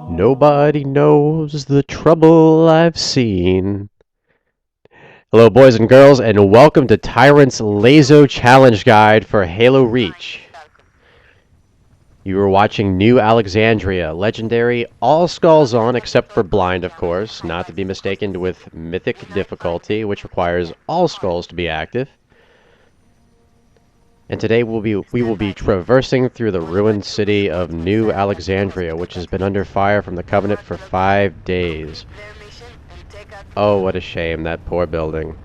Nobody knows the trouble I've seen. Hello, boys and girls, and welcome to Tyrant's LASO Challenge Guide for Halo Reach. You are watching New Alexandria, legendary, all skulls on except for blind, of course, not to be mistaken with mythic difficulty, which requires all skulls to be active. And today we will be traversing through the ruined city of New Alexandria, which has been under fire from the Covenant for 5 days. Oh, what a shame, that poor building.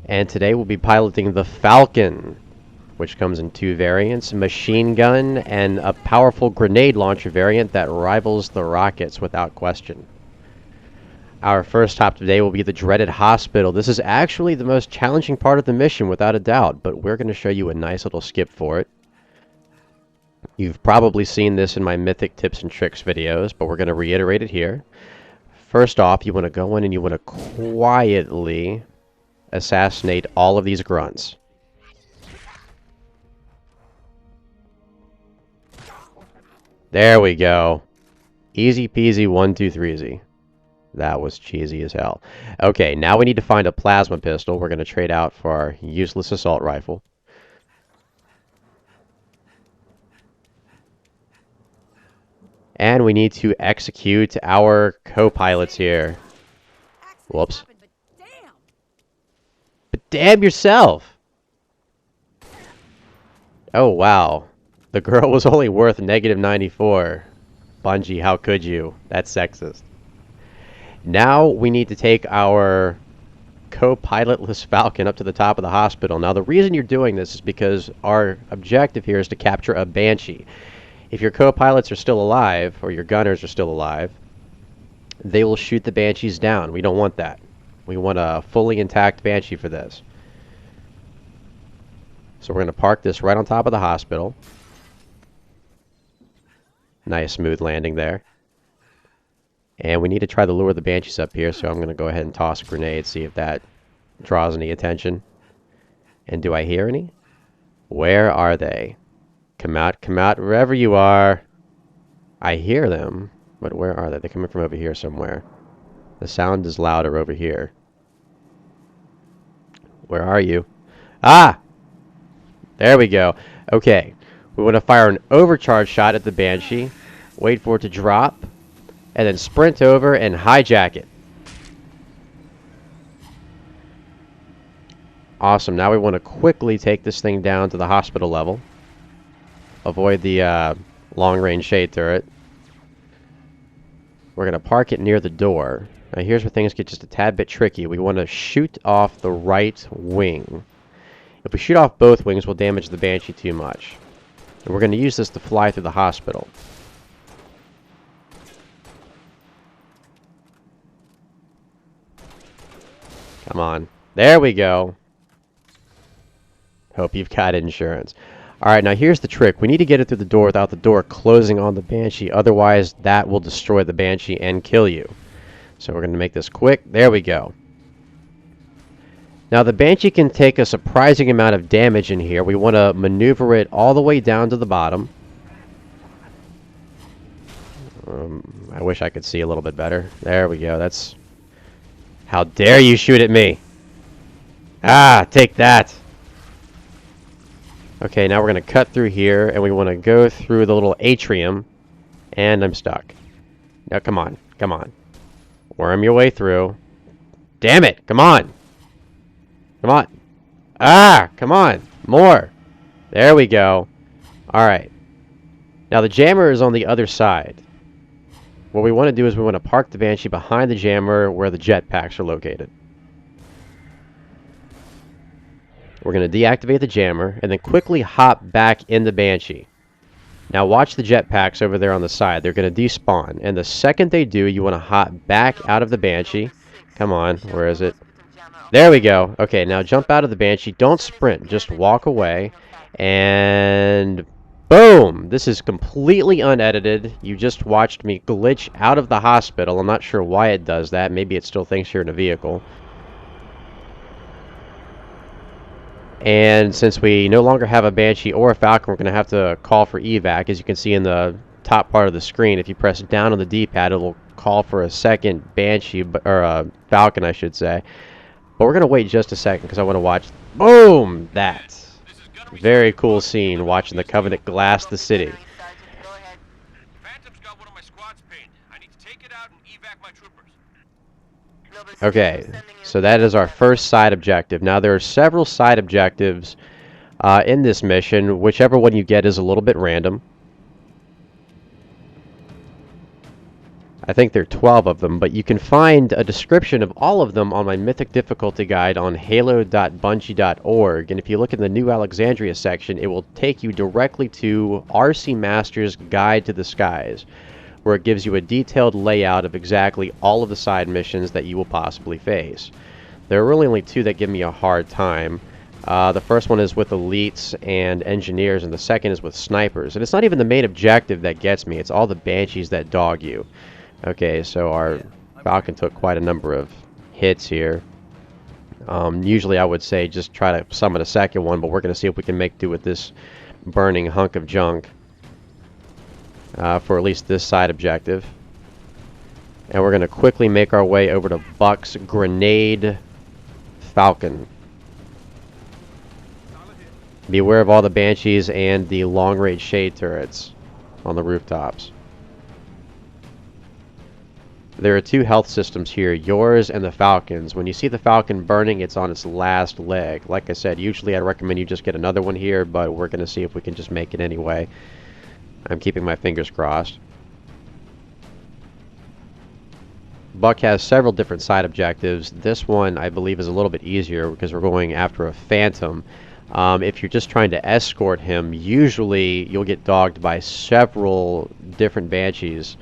And today we'll be piloting the Falcon, which comes in 2 variants, machine gun and a powerful grenade launcher variant that rivals the rockets without question. Our first stop today will be the dreaded hospital. This is actually the most challenging part of the mission, without a doubt, but we're going to show you a nice little skip for it. You've probably seen this in my Mythic Tips and Tricks videos, but we're going to reiterate it here. First off, you want to go in and you want to quietly assassinate all of these grunts. There we go. Easy peasy, 1, 2, 3 easy. That was cheesy as hell. Okay, now we need to find a plasma pistol. We're going to trade out for our useless assault rifle. And we need to execute our co-pilots here. Whoops. But damn yourself! Oh, wow. The girl was only worth -94. Bungie, how could you? That's sexist. Now we need to take our co-pilotless Falcon up to the top of the hospital. Now the reason you're doing this is because our objective here is to capture a Banshee. If your co-pilots are still alive, or your gunners are still alive, they will shoot the Banshees down. We don't want that. We want a fully intact Banshee for this. So we're going to park this right on top of the hospital. Nice smooth landing there. And we need to try to lure the Banshees up here, so I'm going to go ahead and toss a grenade, see if that draws any attention. And do I hear any? Where are they? Come out, wherever you are. I hear them, but where are they? They're coming from over here somewhere. The sound is louder over here. Where are you? Ah! There we go. Okay, we want to fire an overcharge shot at the Banshee, wait for it to drop, and then sprint over and hijack it. Awesome. Now we want to quickly take this thing down to the hospital level. Avoid the long-range shade turret. We're going to park it near the door. Now here's where things get just a tad bit tricky. We want to shoot off the right wing. If we shoot off both wings, we'll damage the Banshee too much. And we're going to use this to fly through the hospital. Come on. There we go. Hope you've got insurance. Alright, now here's the trick. We need to get it through the door without the door closing on the Banshee. Otherwise, that will destroy the Banshee and kill you. So we're going to make this quick. There we go. Now the Banshee can take a surprising amount of damage in here. We want to maneuver it all the way down to the bottom. I wish I could see a little bit better. There we go. That's... How dare you shoot at me? Ah, take that. Okay, now we're going to cut through here, and we want to go through the little atrium. And I'm stuck. Now, come on. Come on. Worm your way through. Damn it! Come on! Come on. Ah! Come on! More! There we go. Alright. Now, the jammer is on the other side. What we want to do is we want to park the Banshee behind the jammer where the jetpacks are located. We're going to deactivate the jammer and then quickly hop back in the Banshee. Now watch the jetpacks over there on the side. They're going to despawn. And the second they do, you want to hop back out of the Banshee. Come on, where is it? There we go. Okay, now jump out of the Banshee. Don't sprint, just walk away. And Boom! This is completely unedited. You just watched me glitch out of the hospital. I'm not sure why it does that. Maybe it still thinks you're in a vehicle. And since we no longer have a Banshee or a Falcon, we're going to have to call for evac. As you can see in the top part of the screen, if you press down on the D-pad, it'll call for a second Banshee, or a Falcon, I should say. But we're going to wait just a second because I want to watch. Boom! That. Very cool scene watching the Covenant glass the city. Okay, so that is our first side objective. Now there are several side objectives in this mission. Whichever one you get is a little bit random. I think there are 12 of them, but you can find a description of all of them on my Mythic difficulty guide on halo.bungie.org. And if you look in the New Alexandria section, it will take you directly to RC Master's Guide to the Skies, where it gives you a detailed layout of exactly all of the side missions that you will possibly face. There are really only two that give me a hard time. The first one is with elites and engineers, and the second is with snipers. And it's not even the main objective that gets me, it's all the Banshees that dog you. Okay, so our Falcon took quite a number of hits here. Usually I would say just try to summon a second one, but we're going to see if we can make do with this burning hunk of junk for at least this side objective. And we're going to quickly make our way over to Buck's Grenade Falcon. Beware of all the Banshees and the long-range shade turrets on the rooftops. There are two health systems here, yours and the Falcon's. When you see the Falcon burning, it's on its last leg. Like I said, usually I'd recommend you just get another one here, but we're going to see if we can just make it anyway. I'm keeping my fingers crossed. Buck has several different side objectives. This one, I believe, is a little bit easier because we're going after a Phantom. If you're just trying to escort him, usually you'll get dogged by several different Banshees.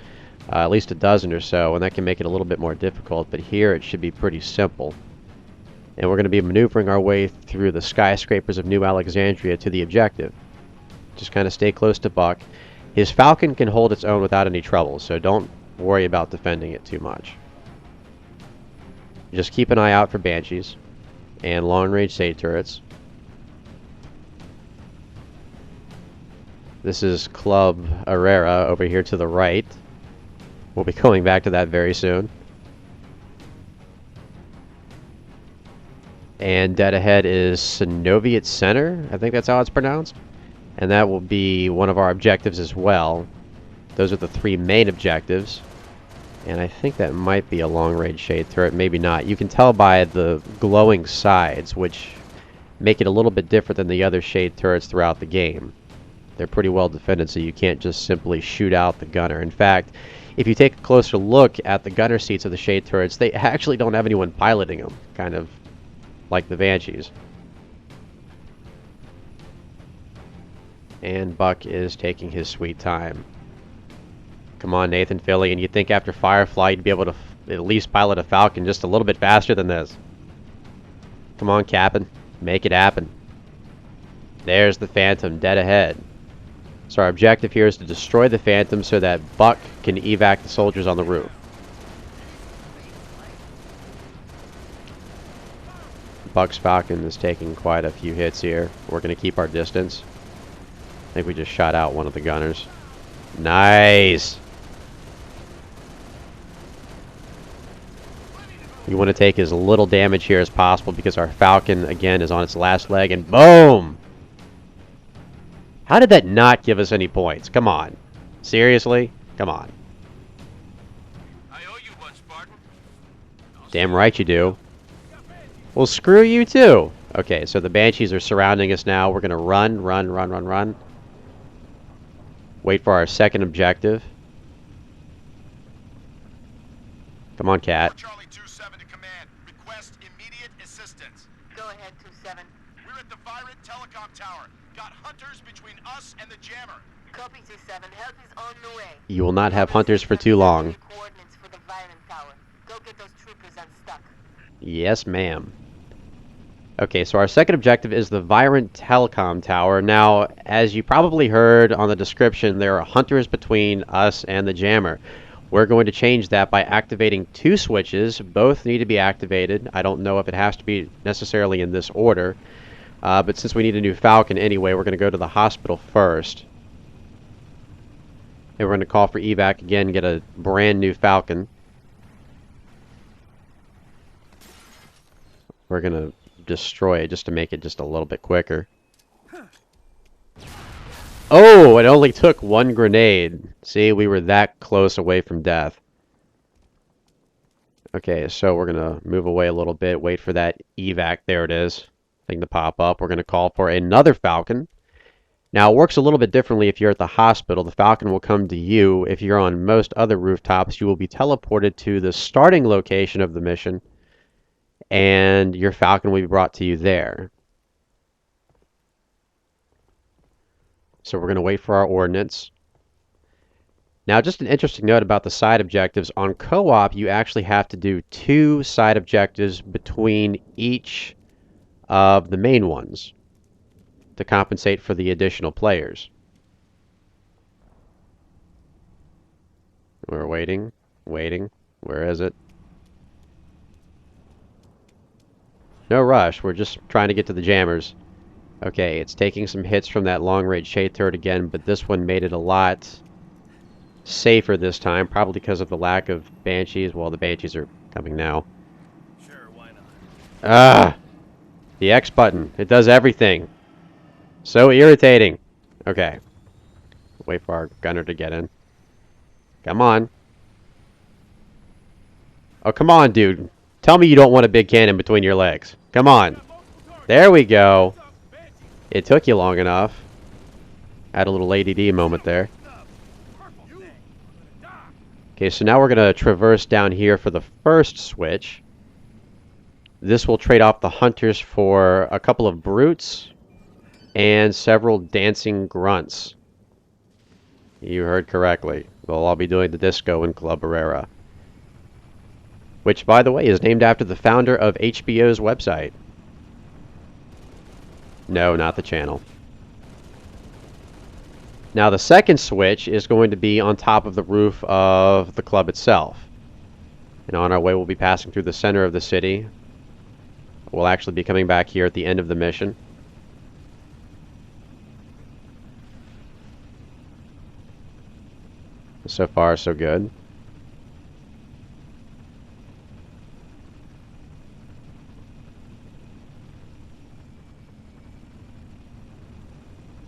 At least a dozen or so, and that can make it a little bit more difficult, but here it should be pretty simple. And we're going to be maneuvering our way through the skyscrapers of New Alexandria to the objective. Just kind of stay close to Buck. His Falcon can hold its own without any trouble, so don't worry about defending it too much. Just keep an eye out for Banshees and long-range shade turrets. This is Club Herrera over here to the right. We'll be going back to that very soon. And dead ahead is Synoviet Center. I think that's how it's pronounced. And that will be one of our objectives as well. Those are the three main objectives. And I think that might be a long-range shade turret, maybe not. You can tell by the glowing sides, which make it a little bit different than the other shade turrets throughout the game. They're pretty well defended, so you can't just simply shoot out the gunner. In fact, if you take a closer look at the gunner seats of the shade turrets, they actually don't have anyone piloting them, kind of like the Banshees. And Buck is taking his sweet time. Come on, Nathan Philly, and you think after Firefly you'd be able to at least pilot a Falcon just a little bit faster than this. Come on, Captain. Make it happen. There's the Phantom, dead ahead. So our objective here is to destroy the Phantom so that Buck can evac the soldiers on the roof. Buck's Falcon is taking quite a few hits here. We're going to keep our distance. I think we just shot out one of the gunners. Nice! You want to take as little damage here as possible because our Falcon, again, is on its last leg, and boom! How did that not give us any points? Come on. Seriously? Come on. I owe you one, Spartan. Damn right you do. Well, screw you too. Okay, so the Banshees are surrounding us now. We're going to run. Wait for our second objective. Come on, Cat. Charlie 2-7 to command. Request immediate assistance. Go ahead, 2-7. We're at the Virant Telecom tower. Got hunters between us and the jammer. Copy 2-7. Help is on the way. You will not have hunters for too long. Coordinates for the Virant tower. Go get those troopers unstuck. Yes, ma'am. Okay, so our second objective is the Virant Telecom Tower. Now, as you probably heard on the description, there are hunters between us and the jammer. We're going to change that by activating two switches. Both need to be activated. I don't know if it has to be necessarily in this order, but since we need a new Falcon anyway, we're going to go to the hospital first. And we're going to call for evac again, get a brand new Falcon. We're going to destroy it just to make it just a little bit quicker. Oh, it only took one grenade. See, we were that close away from death. Okay, so we're going to move away a little bit, wait for that evac, there it is, thing to pop up. We're going to call for another Falcon. Now, it works a little bit differently if you're at the hospital. The Falcon will come to you. If you're on most other rooftops, you will be teleported to the starting location of the mission, and your Falcon will be brought to you there. So we're going to wait for our ordnance. Now, just an interesting note about the side objectives. On co-op, you actually have to do 2 side objectives between each of the main ones to compensate for the additional players. We're waiting. Where is it? No rush. We're just trying to get to the jammers. Okay, it's taking some hits from that long-range shade turret again, but this one made it a lot safer this time, probably because of the lack of Banshees. Well, the Banshees are coming now. Sure, why not? Ah! The X button. It does everything. So irritating. Okay. Wait for our gunner to get in. Come on. Oh, come on, dude. Tell me you don't want a big cannon between your legs. Come on. There we go. It took you long enough. Had a little ADD moment there. Okay, so now we're going to traverse down here for the first switch. This will trade off the hunters for a couple of brutes and several dancing grunts. You heard correctly. They'll all be doing the disco in Club Herrera. Which, by the way, is named after the founder of HBO's website. No, not the channel. Now, the second switch is going to be on top of the roof of the club itself. And on our way, we'll be passing through the center of the city. We'll actually be coming back here at the end of the mission. So far, so good.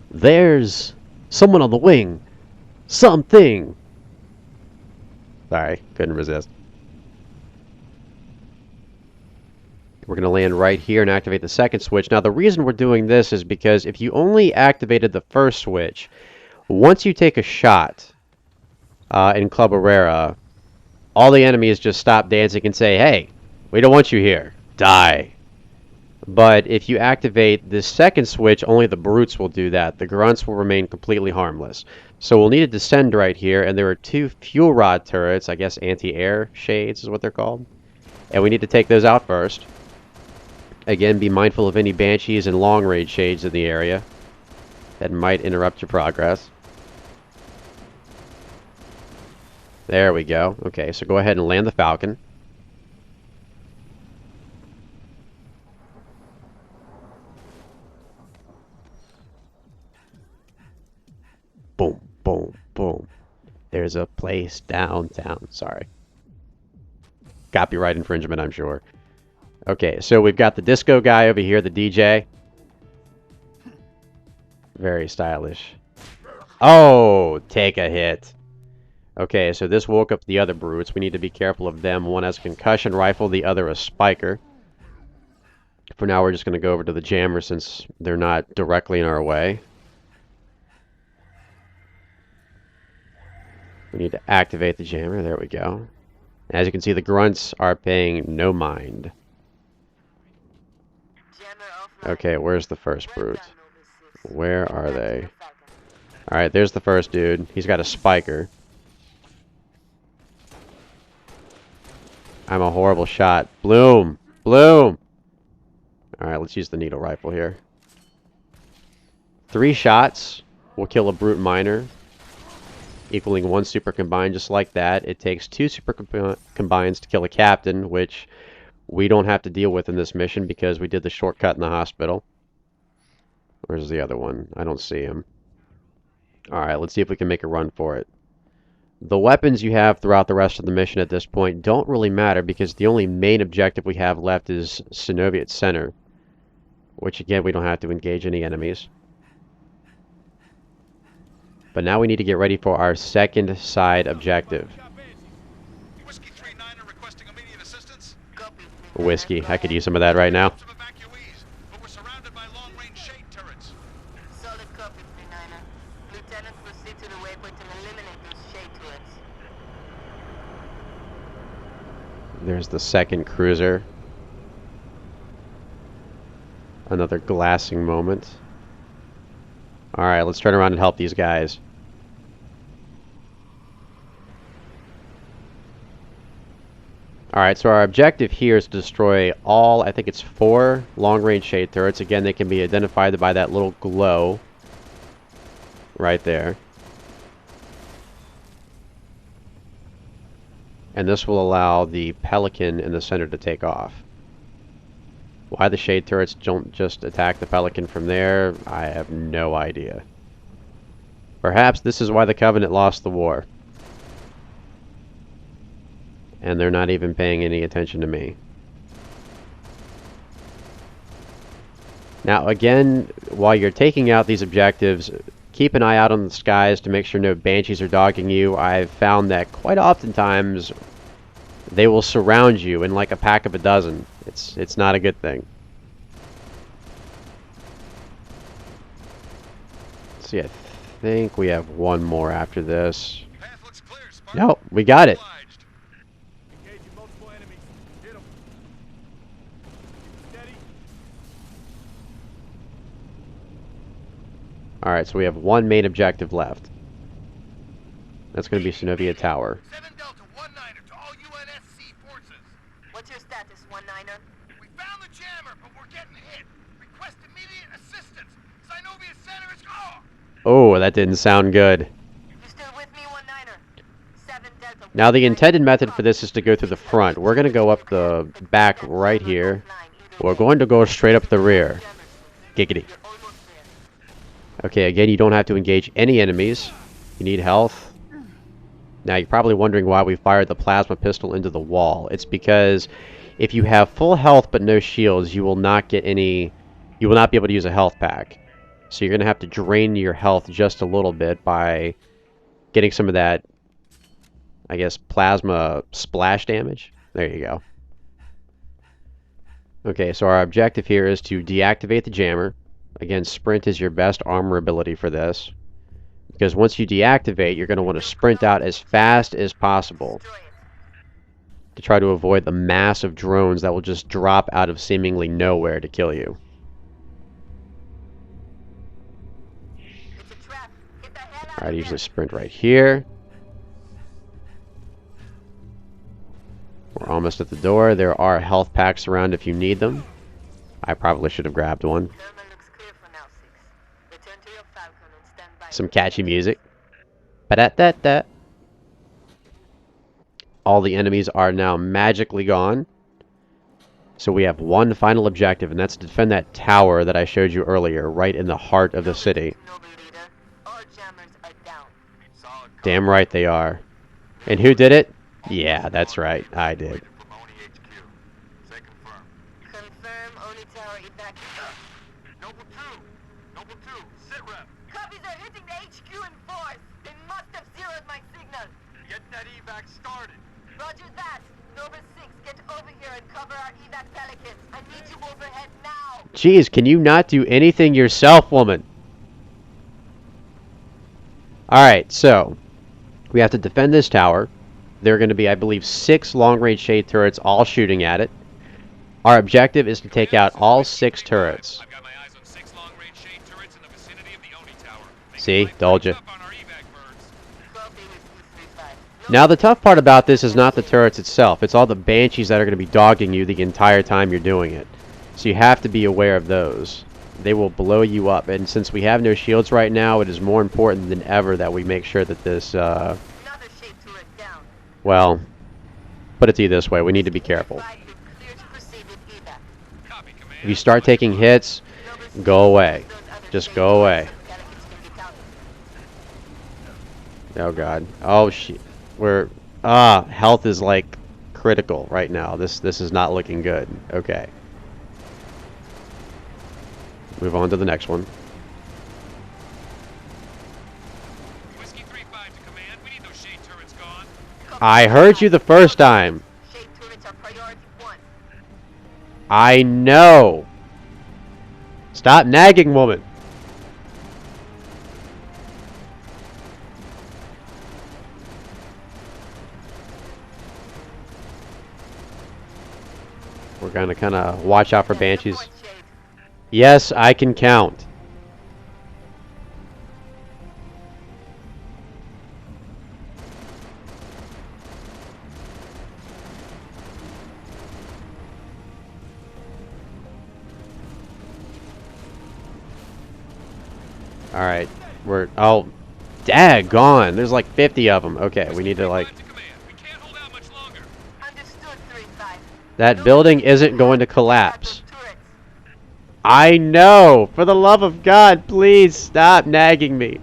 There's someone on the wing. Something. Sorry, couldn't resist. We're going to land right here and activate the second switch. Now, the reason we're doing this is because if you only activated the first switch, once you take a shot in Club Herrera, all the enemies just stop dancing and say, hey, we don't want you here. Die. But if you activate the second switch, only the brutes will do that. The grunts will remain completely harmless. So we'll need to descend right here, and there are 2 fuel rod turrets, I guess anti-air shades is what they're called. And we need to take those out first. Again, be mindful of any Banshees and long-range shades in the area that might interrupt your progress. There we go. Okay, so go ahead and land the Falcon. Boom, boom, boom. There's a place downtown. Sorry. Copyright infringement, I'm sure. Okay, so we've got the disco guy over here, the DJ. Very stylish. Oh, take a hit. Okay, so this woke up the other brutes. We need to be careful of them. One has a concussion rifle, the other a spiker. For now, we're just going to go over to the jammer since they're not directly in our way. We need to activate the jammer. There we go. As you can see, the grunts are paying no mind. Okay, where's the first brute? Where are they? Alright, there's the first dude. He's got a spiker. I'm a horrible shot. Bloom! Bloom! Alright, let's use the needle rifle here. 3 shots will kill a brute miner, equaling 1 super combine just like that. It takes 2 super combines to kill a captain, which we don't have to deal with in this mission because we did the shortcut in the hospital. Where's the other one? I don't see him. Alright, let's see if we can make a run for it. The weapons you have throughout the rest of the mission at this point don't really matter because the only main objective we have left is Sonoviet Center, which again we don't have to engage any enemies. But now we need to get ready for our second side objective. Whiskey 3-9er requesting immediate assistance. Copy. Whiskey, I could use some of that right now. Some evacuees, but we're surrounded by long-range shade turrets. Solid copy, 3-9er. Lieutenant, proceed to the waypoint and eliminate those shade turrets. There's the second cruiser. Another glassing moment. Alright, let's turn around and help these guys. Alright, so our objective here is to destroy all, I think it's 4 long-range shade turrets. Again, they can be identified by that little glow right there. And this will allow the Pelican in the center to take off. Why the shade turrets don't just attack the Pelican from there, I have no idea. Perhaps this is why the Covenant lost the war. And they're not even paying any attention to me. Now again, while you're taking out these objectives, keep an eye out on the skies to make sure no Banshees are dogging you. I've found that quite oftentimes they will surround you in like a pack of a dozen. It's not a good thing. Let's see, I think we have one more after this. Path looks clear, Spartan. Nope, we got it. Obliged. Engaging multiple enemies. Hit 'em. Steady. Alright, so we have one main objective left. That's going to be Sonovia Tower. 7 Delta 1-9er to all UNSC forces. What's your status, 1-9er? We found the jammer, but we're getting hit. Request immediate assistance. Synovia Center is gone. Oh, that didn't sound good. You still with me, 1-9er? 7 Delta. Now the intended method for this is to go through the front. We're going to go up the back right here. We're going to go straight up the rear. Giggity. You're almost there. Okay, again, you don't have to engage any enemies. You need health. Now you're probably wondering why we fired the plasma pistol into the wall. It's because if you have full health but no shields, you will not get any... You will not be able to use a health pack. So you're going to have to drain your health just a little bit by getting some of that, I guess, plasma splash damage. There you go. Okay, so our objective here is to deactivate the jammer. Again, sprint is your best armor ability for this. Because once you deactivate, you're going to want to sprint out as fast as possible Destroy it. to try to avoid the mass of drones that will just drop out of seemingly nowhere to kill you. It's a trap. Get the hell out Alright, of usually there. sprint right here. We're almost at the door. There are health packs around if you need them. I probably should have grabbed one. Thermal looks clear for now, 6. Return to your Falcon and stand by. Some catchy music. Ba-da-da-da. All the enemies are now magically gone. So we have one final objective, and that's to defend that tower that I showed you earlier, right in the heart of the city. Noble leader, all jammers are down. Solid. Damn right they are. And who did it? Yeah, that's right. I did. From Oni HQ. Say confirm. Confirm Oni Tower evacuation. Noble 2. Noble 2. Sit rep. Copies are hitting the HQ in force. They must have zeroed my signal. Get that evac started. Roger that. Noble 6, get over here and cover our evac pelicans. I need you overhead now. Jeez, can you not do anything yourself, woman? Alright, so we have to defend this tower. There are going to be, I believe, 6 long-range shade turrets all shooting at it. Our objective is to take out all 6 turrets. I've got my eyes on 6 long-range shade turrets in the vicinity of the Oni Tower. See? Told you. Up on our evac birds. Copy with 235. Now, the tough part about this is not the turrets itself. It's all the Banshees that are going to be dogging you the entire time you're doing it. So you have to be aware of those. They will blow you up, and since we have no shields right now, it is more important than ever that we make sure that this, Another shade turret down. well, put it to you this way, we need to be careful. Five, you're clear to proceed with evac. Copy, Command. If you start taking hits, go away. Just go away. Oh god. Oh shit. We're health is like critical right now. This is not looking good. Okay. Move on to the next one. Whiskey 3-5 to Command. We need those shade turrets gone. I heard you the first time. Shade turrets are priority 1. I know. Stop nagging, woman. We're gonna kind of watch out for Banshees. Point shade. Yes, I can count. Alright, we're... Oh, daggone! There's like 50 of them. Okay, we need to like... To Command. We can't hold out much longer. Understood, 3-5. That building isn't going to collapse. Turrets. I know! For the love of God, please stop nagging me.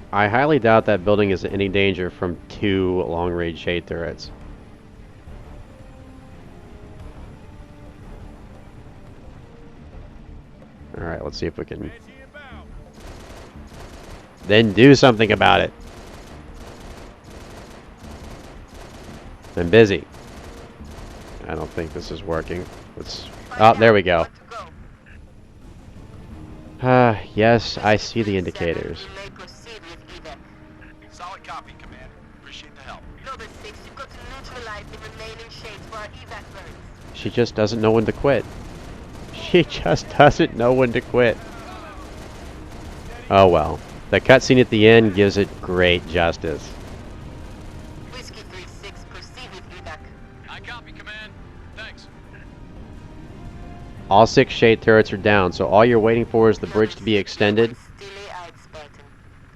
I highly doubt that building is in any danger from 2 long-range shade turrets. Alright, let's see if we can Banshee inbound. then do something about it. I'm busy. I don't think this is working. Let's... Oh, there we go. Yes, I see the indicators. You may proceed with evac. Solid copy, Command. Appreciate the help. Noble 6, you've got to neutralize the remaining shades for our evac birds. She just doesn't know when to quit. She just doesn't know when to quit. Oh well. The cutscene at the end gives it great justice. Whiskey 3-6, proceed with evac. I copy, Command. Thanks. All 6 shade turrets are down, so all you're waiting for is the bridge to be extended.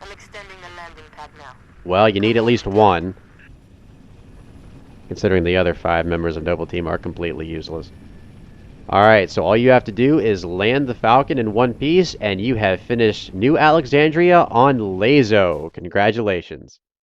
I'm extending the landing pad now. Well, you need at least 1. Considering the other 5 members of Noble Team are completely useless. Alright, so all you have to do is land the Falcon in one piece, and you have finished New Alexandria on LASO. Congratulations.